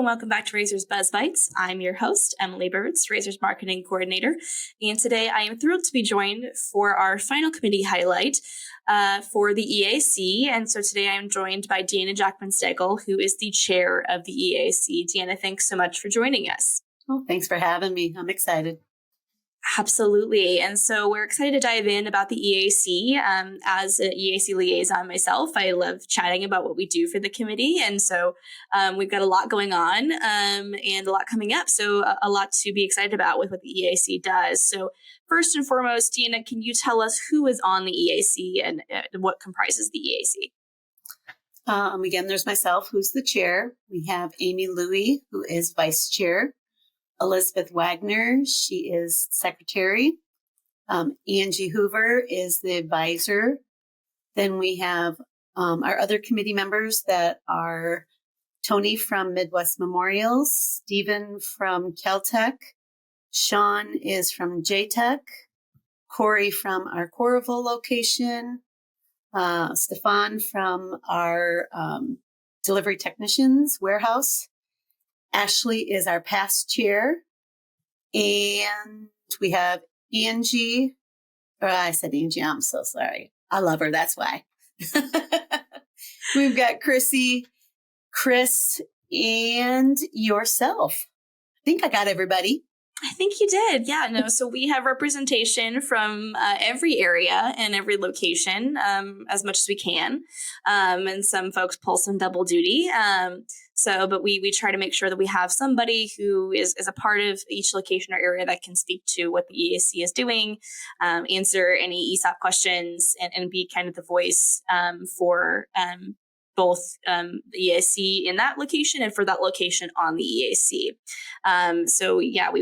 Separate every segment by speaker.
Speaker 1: welcome back to Rayser's Buzz Bites. I'm your host, Emily Burds, Rayser's Marketing Coordinator, and today I am thrilled to be joined for our final committee highlight for the EAC. And so today I am joined by Deanna Jackman-Steggall, who is the chair of the EAC. Deanna, thanks so much for joining us.
Speaker 2: Oh, thanks for having me. I'm excited.
Speaker 1: Absolutely. And so we're excited to dive in about the EAC. As an EAC liaison myself, I love chatting about what we do for the committee. And so we've got a lot going on and a lot coming up. So a lot to be excited about with what the EAC does. So first and foremost, Deanna, can you tell us who is on the EAC and what comprises the EAC?
Speaker 2: Again, there's myself, who's the chair. We have Amy Louie, who is vice chair. Elizabeth Wagner, she is secretary. Angie Hoover is the advisor. Then we have our other committee members that are Tony from Midwest Memorials, Stephen from Caltech, Sean is from JTech, Corey from our Coralville location, Stefan from our delivery technicians warehouse. Ashley is our past chair, and we have Angie, or I said Angie, I'm so sorry. I love her, that's why. We've got Chrissy, Chris, and yourself. I think I got everybody.
Speaker 1: I think you did. Yeah, no. So we have representation from every area and every location as much as we can. And some folks pull some double duty. But we try to make sure that we have somebody who is a part of each location or area that can speak to what the EAC is doing, answer any ESOP questions, and be kind of the voice for both the EAC in that location and for that location on the EAC.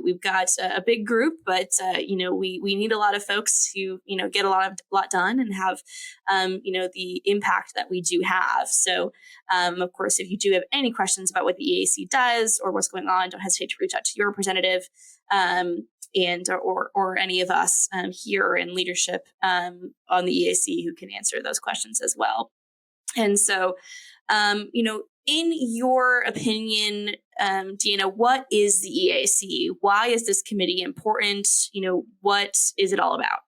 Speaker 1: We've got a big group, but we need a lot of folks who get a lot done and have the impact that we do have. So of course, if you do have any questions about what the EAC does or what's going on, don't hesitate to reach out to your representative or any of us here in leadership on the EAC who can answer those questions as well. And so, in your opinion, Deanna, what is the EAC? Why is this committee important? What is it all about?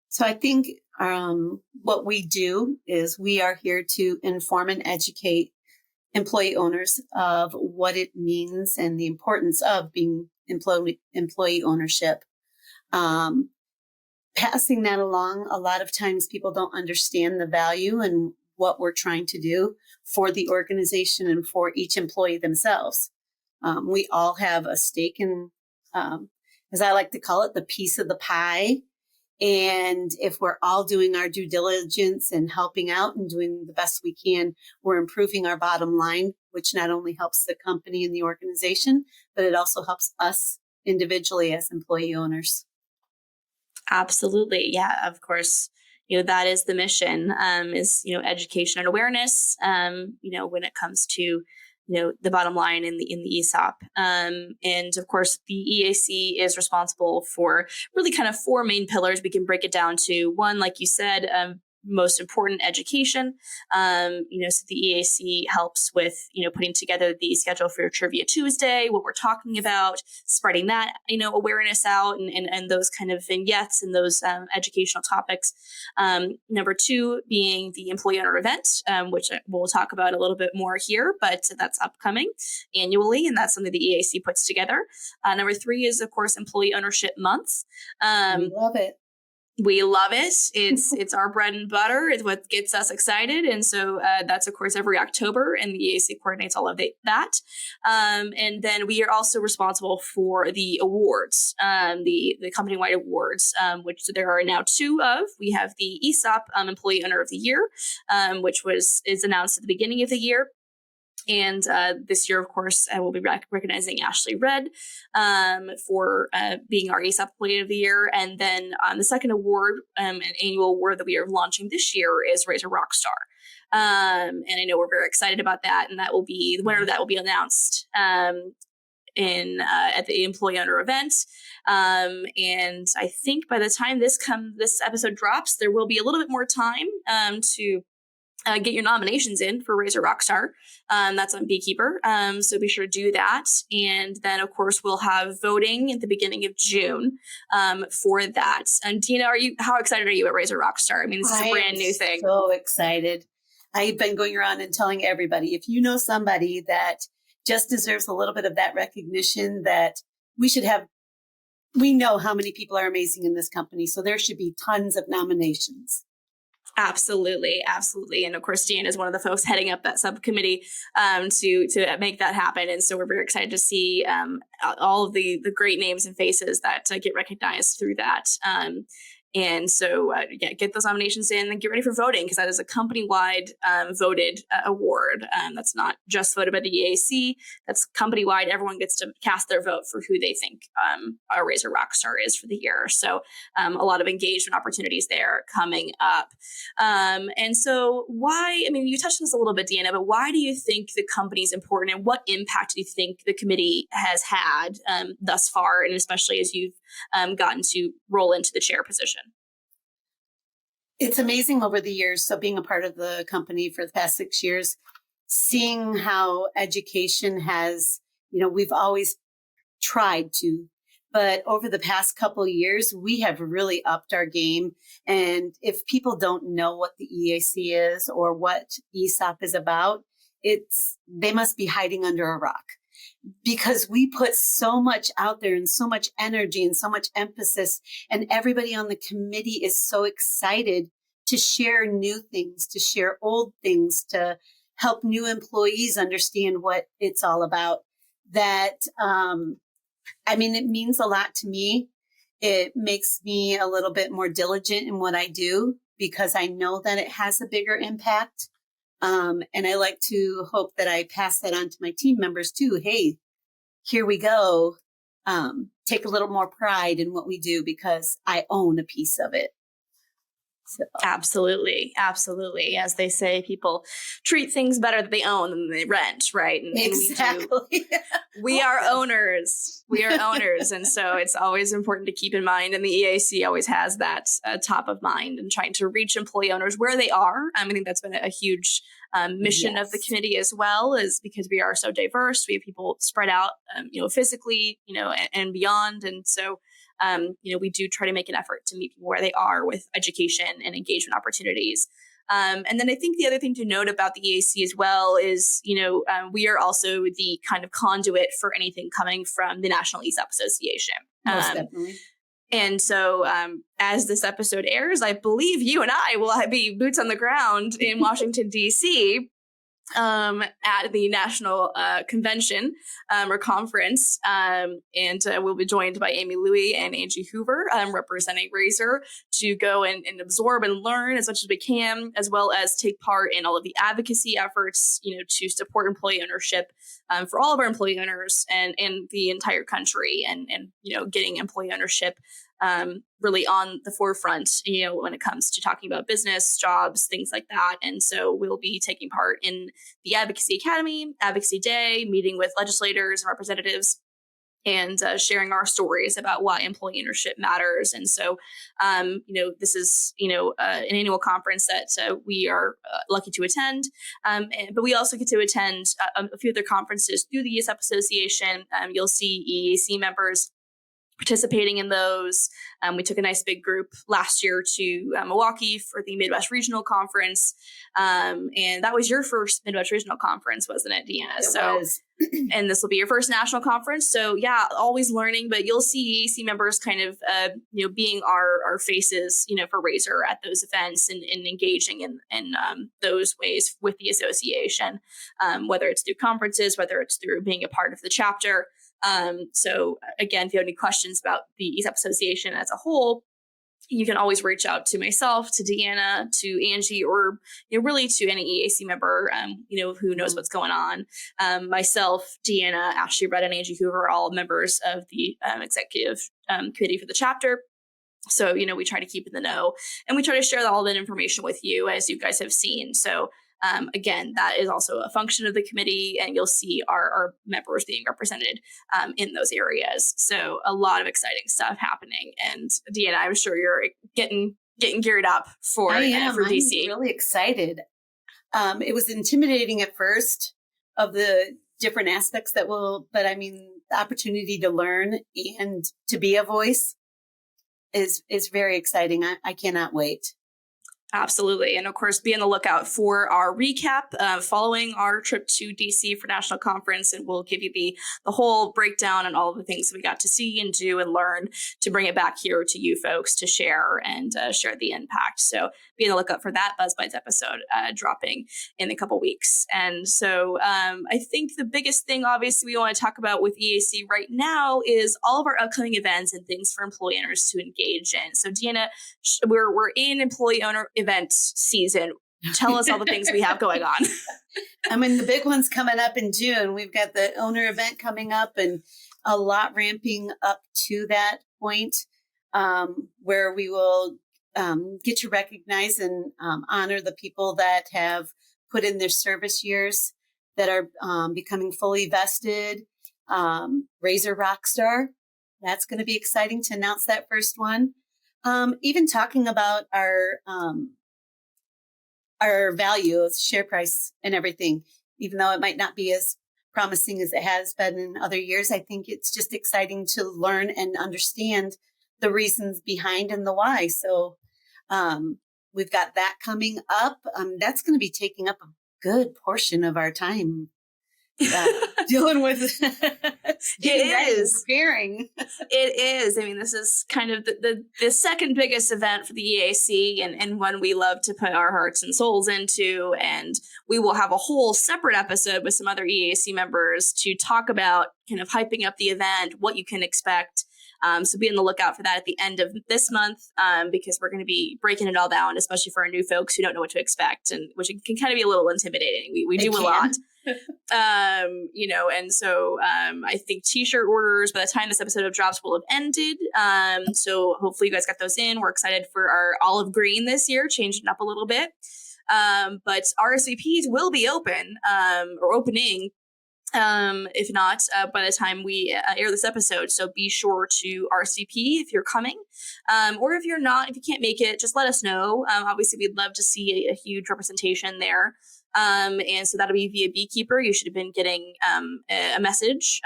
Speaker 2: So I think what we do is we are here to inform and educate employee owners of what it means and the importance of being employee ownership. Passing that along, a lot of times people don't understand the value and what we're trying to do for the organization and for each employee themselves. We all have a stake in, as I like to call it, the piece of the pie. And if we're all doing our due diligence and helping out and doing the best we can, we're improving our bottom line, which not only helps the company and the organization, but it also helps us individually as employee owners.
Speaker 1: Absolutely. Yeah, of course. That is the mission, is, education and awareness, when it comes to, the bottom line in the ESOP. And of course, the EAC is responsible for really kind of four main pillars. We can break it down to one, like you said, most important, education. So the EAC helps with, putting together the schedule for your Trivia Tuesday, what we're talking about, spreading that, awareness out and those kind of vignettes and those educational topics. Number two being the employee owner event, which we'll talk about a little bit more here, but that's upcoming annually. And that's something the EAC puts together. Number three is, of course, Employee Ownership Month.
Speaker 2: We love it.
Speaker 1: We love it. It's our bread and butter. It's what gets us excited. And so that's, of course, every October, and the EAC coordinates all of that. And then we are also responsible for the awards, the company-wide awards, which there are now two of. We have the ESOP Employee Owner of the Year, which is announced at the beginning of the year. And this year, of course, I will be recognizing Ashley Red for being our ESOP Employee of the Year. And then the second award, an annual award that we are launching this year, is Rayser Rockstar. And I know we're very excited about that. And that will be the winner that will be announced at the employee owner event. And I think by the time this episode drops, there will be a little bit more time to get your nominations in for Rayser Rockstar. That's on Beekeeper. So be sure to do that. And then, of course, we'll have voting at the beginning of June for that. And Deanna, how excited are you at Rayser Rockstar? I mean, this is a brand new thing.
Speaker 2: So excited. I've been going around and telling everybody, if you know somebody that just deserves a little bit of that recognition, that we know how many people are amazing in this company. So there should be tons of nominations.
Speaker 1: Absolutely. Absolutely. And of course, Deanna is one of the folks heading up that subcommittee to make that happen. And so we're very excited to see all of the great names and faces that get recognized through that. And so, get those nominations in and get ready for voting, because that is a company-wide voted award. That's not just voted by the EAC. That's company-wide. Everyone gets to cast their vote for who they think our Rayser Rockstar is for the year. So a lot of engagement opportunities there coming up. And so you touched on this a little bit, Deanna, but why do you think the company is important, and what impact do you think the committee has had thus far, and especially as you've gotten to roll into the chair position?
Speaker 2: It's amazing over the years. So being a part of the company for the past 6 years, seeing how education has, we've always tried to, but over the past couple of years, we have really upped our game. And if people don't know what the EAC is or what ESOP is about, they must be hiding under a rock. Because we put so much out there and so much energy and so much emphasis, and everybody on the committee is so excited to share new things, to share old things, to help new employees understand what it's all about. That, it means a lot to me. It makes me a little bit more diligent in what I do, because I know that it has a bigger impact. And I like to hope that I pass that on to my team members too. Hey, here we go. Take a little more pride in what we do, because I own a piece of it. So.
Speaker 1: Absolutely. Absolutely. As they say, people treat things better that they own than they rent, right? And
Speaker 2: exactly.
Speaker 1: We are owners. We are owners. And so it's always important to keep in mind. And the EAC always has that top of mind, and trying to reach employee owners where they are. I think that's been a huge mission of the committee as well, is because we are so diverse. We have people spread out, physically, and beyond. And so, we do try to make an effort to meet people where they are with education and engagement opportunities. And then I think the other thing to note about the EAC as well is, we are also the kind of conduit for anything coming from the National ESOP Association.
Speaker 2: Most definitely.
Speaker 1: And so as this episode airs, I believe you and I will be boots on the ground in Washington, D.C., at the national convention or conference. And we'll be joined by Amy Louie and Angie Hoover representing Rayser to go and absorb and learn as much as we can, as well as take part in all of the advocacy efforts, to support employee ownership for all of our employee owners and the entire country, and getting employee ownership really on the forefront, when it comes to talking about business, jobs, things like that. And so we'll be taking part in the Advocacy Academy, Advocacy Day, meeting with legislators and representatives, and sharing our stories about why employee ownership matters. And so, this is, an annual conference that we are lucky to attend. But we also get to attend a few other conferences through the ESOP Association. You'll see EAC members participating in those. We took a nice big group last year to Milwaukee for the Midwest Regional Conference. And that was your first Midwest Regional Conference, wasn't it, Deanna?
Speaker 2: It was.
Speaker 1: And this will be your first national conference. So yeah, always learning, but you'll see EAC members kind of, being our faces, for Rayser at those events, and engaging in those ways with the association, whether it's through conferences, whether it's through being a part of the chapter. So again, if you have any questions about the ESOP Association as a whole, you can always reach out to myself, to Deanna, to Angie, or really to any EAC member, who knows what's going on. Myself, Deanna, Ashley Redd, and Angie Hoover are all members of the executive committee for the chapter. So, we try to keep in the know, and we try to share all that information with you, as you guys have seen. So again, that is also a function of the committee, and you'll see our members being represented in those areas. So a lot of exciting stuff happening. And Deanna, I'm sure you're getting geared up for DC.
Speaker 2: I'm really excited. It was intimidating at first of the different aspects but I mean, the opportunity to learn and to be a voice is very exciting. I cannot wait.
Speaker 1: Absolutely. And of course, be on the lookout for our recap following our trip to DC for National Conference. And we'll give you the whole breakdown and all of the things that we got to see and do and learn to bring it back here to you folks to share and share the impact. So be on the lookout for that Buzz Bites episode dropping in a couple weeks. And so I think the biggest thing, obviously, we want to talk about with EAC right now is all of our upcoming events and things for employee owners to engage in. So Deanna, we're in employee owner event season. Tell us all the things we have going on.
Speaker 2: I mean, the big one's coming up in June. We've got the owner event coming up and a lot ramping up to that point where we will get to recognize and honor the people that have put in their service years that are becoming fully vested. Rayser Rockstar, that's going to be exciting to announce that first one. Even talking about our value of share price and everything, even though it might not be as promising as it has been in other years, I think it's just exciting to learn and understand the reasons behind and the why. So we've got that coming up. That's going to be taking up a good portion of our time. Dealing with preparing.
Speaker 1: It is. I mean, this is kind of the second biggest event for the EAC and one we love to put our hearts and souls into. And we will have a whole separate episode with some other EAC members to talk about kind of hyping up the event, what you can expect. So be on the lookout for that at the end of this month because we're going to be breaking it all down, especially for our new folks who don't know what to expect, and which can kind of be a little intimidating. We do a lot. And so I think t-shirt orders by the time this episode drops will have ended. So hopefully you guys got those in. We're excited for our olive green this year, changing up a little bit. But RSVPs will be open or opening. If not, by the time we air this episode. So be sure to RSVP if you're coming. Or if you're not, if you can't make it, just let us know. Obviously, we'd love to see a huge representation there. And so that'll be via Beekeeper. You should have been getting a message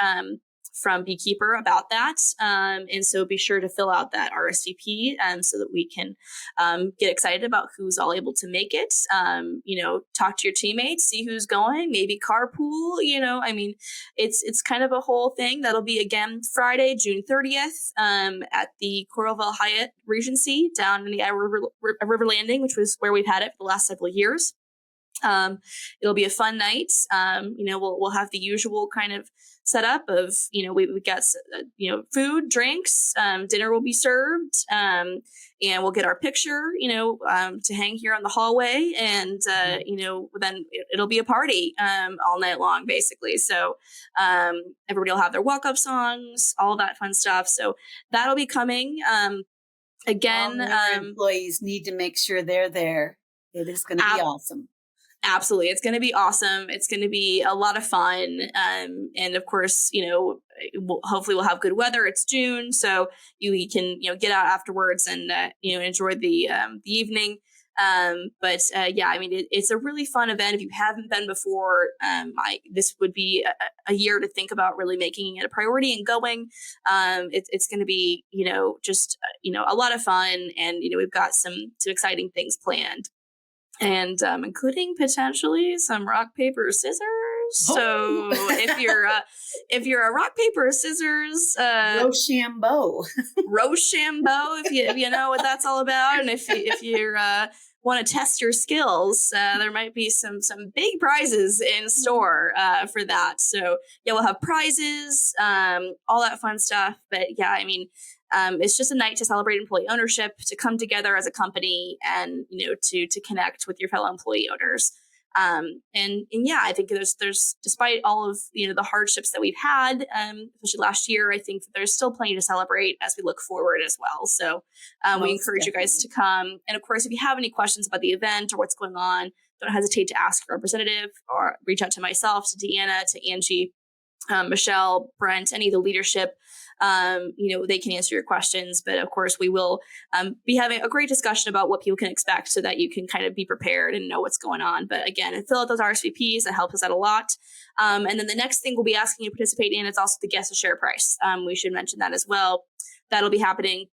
Speaker 1: from Beekeeper about that. And so be sure to fill out that RSVP so that we can get excited about who's all able to make it. Talk to your teammates, see who's going, maybe carpool, it's kind of a whole thing. That'll be again Friday, June 30th at the Coralville Hyatt Regency down in the River Landing, which was where we've had it for the last several years. It'll be a fun night. We'll have the usual kind of setup of, we've got, food, drinks, dinner will be served, and we'll get our picture, to hang here on the hallway. And, then it'll be a party, all night long, basically. So, everybody will have their walk-up songs, all that fun stuff. So that'll be coming. Again,
Speaker 2: employees need to make sure they're there. It is going to be awesome.
Speaker 1: Absolutely. It's going to be awesome. It's going to be a lot of fun. And of course, hopefully we'll have good weather. It's June, so you can, get out afterwards and, enjoy the evening. It's a really fun event. If you haven't been before, this would be a year to think about really making it a priority and going. It's going to be, a lot of fun, and, we've got some exciting things planned. And including potentially some rock, paper, scissors. So if you're a rock, paper, scissors,
Speaker 2: Rochambeau,
Speaker 1: if you know what that's all about, and if you want to test your skills, there might be some big prizes in store for that. So yeah, we'll have prizes, all that fun stuff. But yeah, it's just a night to celebrate employee ownership, to come together as a company, and to connect with your fellow employee owners. I think there's despite all of the hardships that we've had, especially last year, I think that there's still plenty to celebrate as we look forward as well. So we encourage you guys to come. And of course, if you have any questions about the event or what's going on, don't hesitate to ask a representative or reach out to myself, to Deanna, to Angie. Michelle, Brent, any of the leadership, they can answer your questions. But of course, we will be having a great discussion about what people can expect so that you can kind of be prepared and know what's going on. But again, fill out those RSVPs. That helps us out a lot. And then the next thing we'll be asking you to participate in is also the guess a share price. We should mention that as well. That'll be happening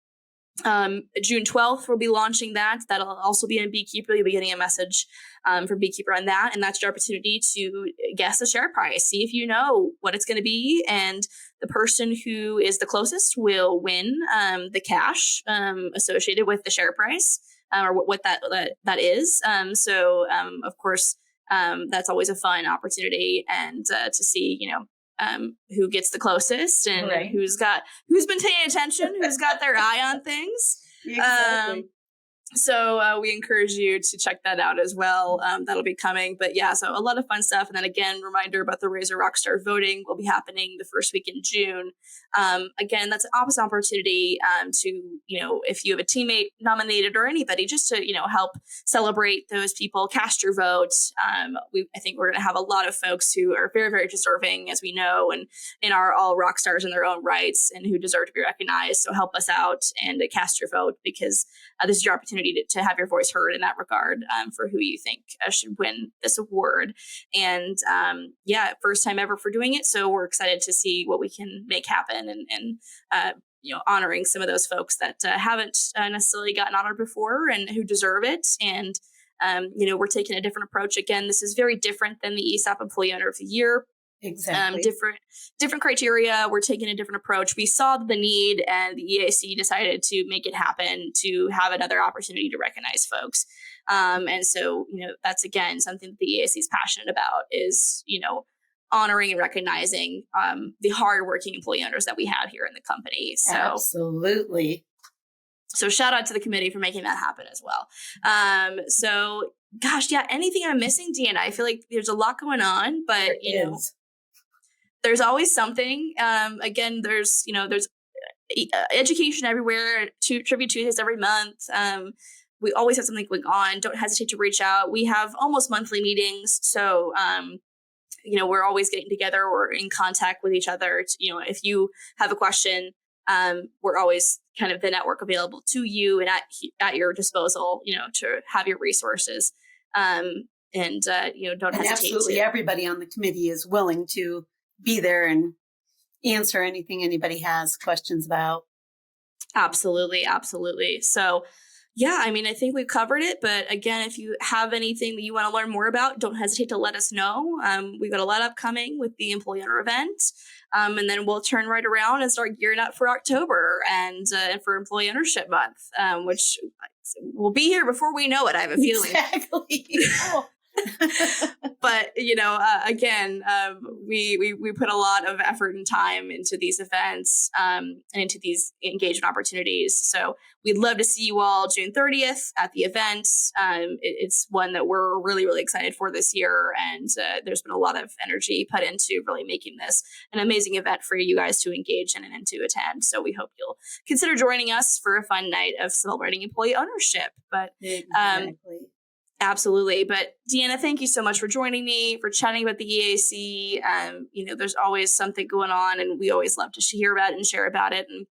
Speaker 1: June 12th, we'll be launching that. That'll also be in Beekeeper. You'll be getting a message from Beekeeper on that. And that's your opportunity to guess the share price. See if you know what it's going to be. And the person who is the closest will win the cash associated with the share price or what that is. Of course, that's always a fun opportunity and to see, who gets the closest and
Speaker 2: Right.
Speaker 1: who's been paying attention, who's got their eye on things.
Speaker 2: Exactly.
Speaker 1: So we encourage you to check that out as well. That'll be coming. But yeah, so a lot of fun stuff. And then again, reminder about the Rayser Rockstar voting will be happening the first week in June. Again, that's an opposite opportunity to, if you have a teammate nominated or anybody, just to, help celebrate those people, cast your vote. I think we're going to have a lot of folks who are very, very deserving, as we know, and are all rock stars in their own rights and who deserve to be recognized. So help us out and cast your vote, because this is your opportunity to have your voice heard in that regard for who you think should win this award. And first time ever for doing it. So we're excited to see what we can make happen and honoring some of those folks that haven't necessarily gotten honored before and who deserve it. And, we're taking a different approach. Again, this is very different than the ESOP Employee Owner of the Year.
Speaker 2: Exactly.
Speaker 1: Different criteria. We're taking a different approach. We saw the need, and the EAC decided to make it happen to have another opportunity to recognize folks. And so, that's again something that the EAC is passionate about, is honoring and recognizing the hardworking employee owners that we have here in the company. So
Speaker 2: absolutely.
Speaker 1: So shout out to the committee for making that happen as well. Anything I'm missing, Deanna? I feel like there's a lot going on, but there's always something. Again, there's education everywhere. Tribute Tuesdays every month. We always have something going on. Don't hesitate to reach out. We have almost monthly meetings, so we're always getting together. We're in contact with each other. If you have a question, we're always kind of the network available to you and at your disposal. To have your resources. Don't hesitate.
Speaker 2: Absolutely, everybody on the committee is willing to be there and answer anything anybody has questions about.
Speaker 1: Absolutely. So, I think we've covered it. But again, if you have anything that you want to learn more about, don't hesitate to let us know. We've got a lot upcoming with the Employee Owner event. And then we'll turn right around and start gearing up for October and for Employee Ownership Month, which will be here before we know it, I have a feeling.
Speaker 2: Exactly.
Speaker 1: But, again, we put a lot of effort and time into these events and into these engagement opportunities. So we'd love to see you all June 30th at the event. It's one that we're really, really excited for this year. And there's been a lot of energy put into really making this an amazing event for you guys to engage in and to attend. So we hope you'll consider joining us for a fun night of celebrating employee ownership. But
Speaker 2: exactly.
Speaker 1: Absolutely. But Deanna, thank you so much for joining me, for chatting about the EAC. There's always something going on, and we always love to hear about it and share about it. And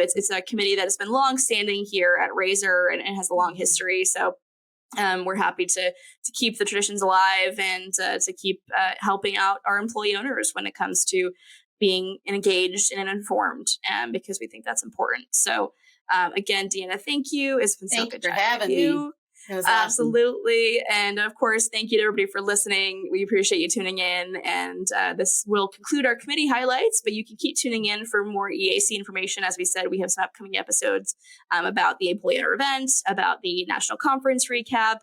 Speaker 1: it's a committee that has been long-standing here at Rayser and has a long history. So we're happy to keep the traditions alive and to keep helping out our employee owners when it comes to being engaged and informed, because we think that's important. So again, Deanna, thank you. It's been so good
Speaker 2: for having me.
Speaker 1: Absolutely. Awesome. And of course, thank you to everybody for listening. We appreciate you tuning in. And this will conclude our committee highlights, but you can keep tuning in for more EAC information. As we said, we have some upcoming episodes about the employee owner event, about the national conference recap.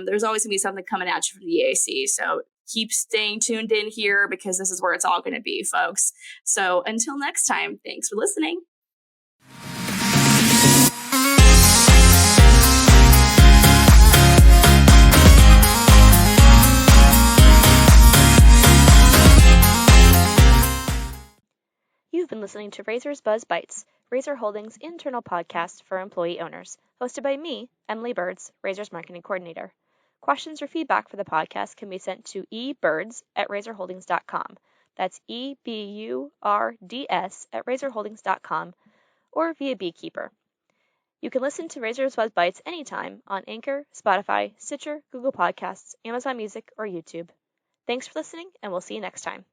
Speaker 1: There's always going to be something coming at you from the EAC. So keep staying tuned in here, because this is where it's all going to be, folks. So until next time, thanks for listening.
Speaker 3: You've been listening to Rayser's Buzz Bites, Rayser Holdings' internal podcast for employee owners, hosted by me, Emily Burds, Rayser's marketing coordinator. Questions or feedback for the podcast can be sent to ebirds@rayserholdings.com. That's EBURDS at rayserholdings.com or via Beekeeper. You can listen to Rayser's Buzz Bites anytime on Anchor, Spotify, Stitcher, Google Podcasts, Amazon Music, or YouTube. Thanks for listening, and we'll see you next time.